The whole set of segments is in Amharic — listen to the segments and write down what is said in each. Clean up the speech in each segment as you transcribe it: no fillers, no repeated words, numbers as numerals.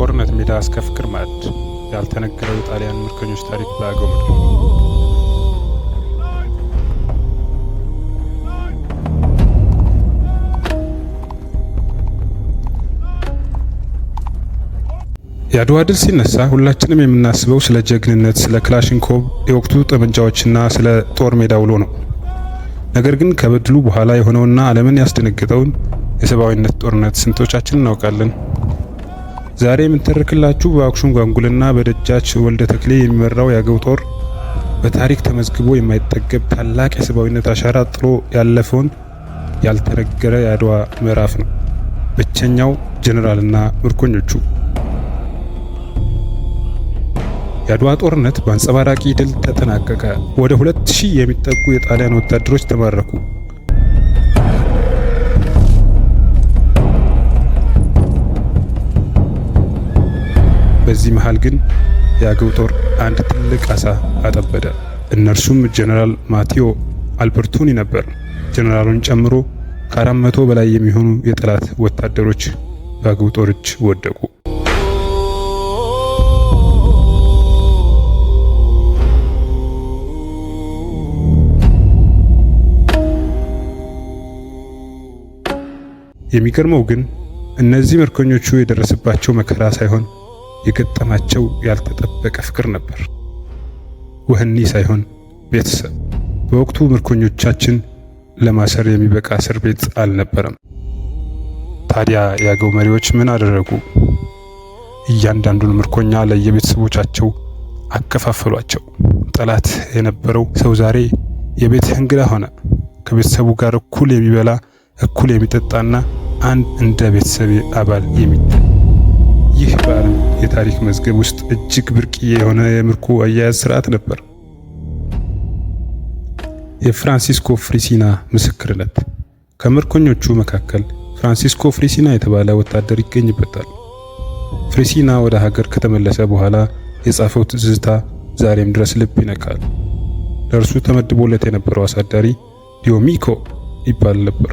ከጦርነት ሜዳ እስከ ፍቅር ማዕድ ያልተነገረው የጣሊያን ምርኮኞች ታሪክ በአገው ምድር። የአድዋ ድል ሲነሳ ሁላችንም የምናስበው ስለ ጀግንነት፣ ስለ ክላሽንኮቭ የወቅቱ ጠመንጃዎችና ስለ ጦር ሜዳ ውሎ ነው። ነገር ግን ከበድሉ በኋላ የሆነውና ዓለምን ያስደነገጠውን የሰብአዊነት ጦርነት ስንቶቻችን እናውቃለን? ዛሬ የምንተርክላችሁ በአክሱም ጓንጉልና በደጃች ወልደ ተክሌ የሚመራው የአገው ጦር በታሪክ ተመዝግቦ የማይጠገብ ታላቅ የሰብአዊነት አሻራ ጥሎ ያለፈውን ያልተነገረ የአድዋ ምዕራፍ ነው። ብቸኛው ጀነራልና ምርኮኞቹ። የአድዋ ጦርነት በአንጸባራቂ ድል ተጠናቀቀ። ወደ 2000 የሚጠጉ የጣሊያን ወታደሮች ተማረኩ። በዚህ መሃል ግን የአገው ጦር አንድ ትልቅ አሳ አጠበደ። እነርሱም ጀነራል ማቴዎ አልበርቱኒ ነበር። ጀነራሉን ጨምሮ ከ400 በላይ የሚሆኑ የጠላት ወታደሮች በአገው ጦር እጅ ወደቁ። የሚገርመው ግን እነዚህ ምርኮኞቹ የደረሰባቸው መከራ ሳይሆን የገጠማቸው ያልተጠበቀ ፍቅር ነበር። ወህኒ ሳይሆን ቤተሰብ። በወቅቱ ምርኮኞቻችን ለማሰር የሚበቃ እስር ቤት አልነበረም። ታዲያ የአገው መሪዎች ምን አደረጉ? እያንዳንዱን ምርኮኛ ለየቤተሰቦቻቸው አከፋፈሏቸው። ጠላት የነበረው ሰው ዛሬ የቤት እንግዳ ሆነ። ከቤተሰቡ ጋር እኩል የሚበላ እኩል የሚጠጣና አንድ እንደ ቤተሰብ አባል የሚታይ። ይህ በዓለም የታሪክ መዝገብ ውስጥ እጅግ ብርቅዬ የሆነ የምርኮ አያያዝ ስርዓት ነበር። የፍራንሲስኮ ፍሪሲና ምስክርነት። ከምርኮኞቹ መካከል ፍራንሲስኮ ፍሪሲና የተባለ ወታደር ይገኝበታል። ፍሪሲና ወደ ሀገር ከተመለሰ በኋላ የጻፈው ትዝታ ዛሬም ድረስ ልብ ይነካል። ለእርሱ ተመድቦለት የነበረው አሳዳሪ ዲዮሚኮ ይባል ነበር።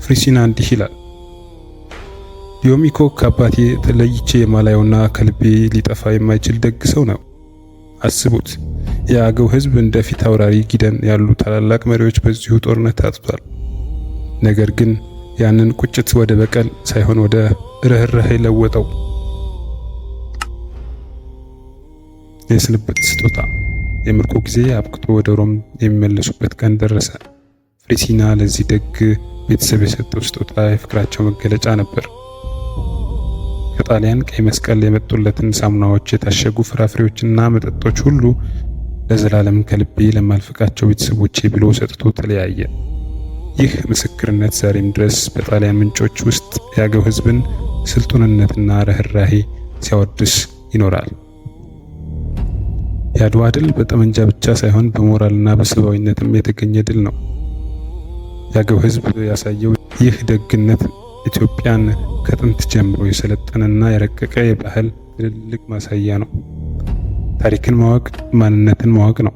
ፍሪሲና እንዲህ ይላል። ዲዮሚኮ ከአባቴ ተለይቼ የማላየውና ከልቤ ሊጠፋ የማይችል ደግ ሰው ነው። አስቡት፣ የአገው ሕዝብ እንደ ፊት አውራሪ ጊደን ያሉ ታላላቅ መሪዎች በዚሁ ጦርነት አጥቷል። ነገር ግን ያንን ቁጭት ወደ በቀል ሳይሆን ወደ ርህራሄ ለወጠው። የስንብት ስጦታ። የምርኮ ጊዜ አብቅቶ ወደ ሮም የሚመለሱበት ቀን ደረሰ። ፍሪሲና ለዚህ ደግ ቤተሰብ የሰጠው ስጦታ የፍቅራቸው መገለጫ ነበር። ከጣሊያን ቀይ መስቀል የመጡለትን ሳሙናዎች፣ የታሸጉ ፍራፍሬዎችና መጠጦች ሁሉ ለዘላለም ከልቤ ለማልፈቃቸው ቤተሰቦቼ ብሎ ሰጥቶ ተለያየ። ይህ ምስክርነት ዛሬም ድረስ በጣሊያን ምንጮች ውስጥ የአገው ሕዝብን ስልጡንነትና ርህራሄ ሲያወድስ ይኖራል። የአድዋ ድል በጠመንጃ ብቻ ሳይሆን በሞራልና በሰብአዊነትም የተገኘ ድል ነው። የአገው ሕዝብ ያሳየው ይህ ደግነት ኢትዮጵያን ከጥንት ጀምሮ የሰለጠነና የረቀቀ የባህል ትልልቅ ማሳያ ነው። ታሪክን ማወቅ ማንነትን ማወቅ ነው።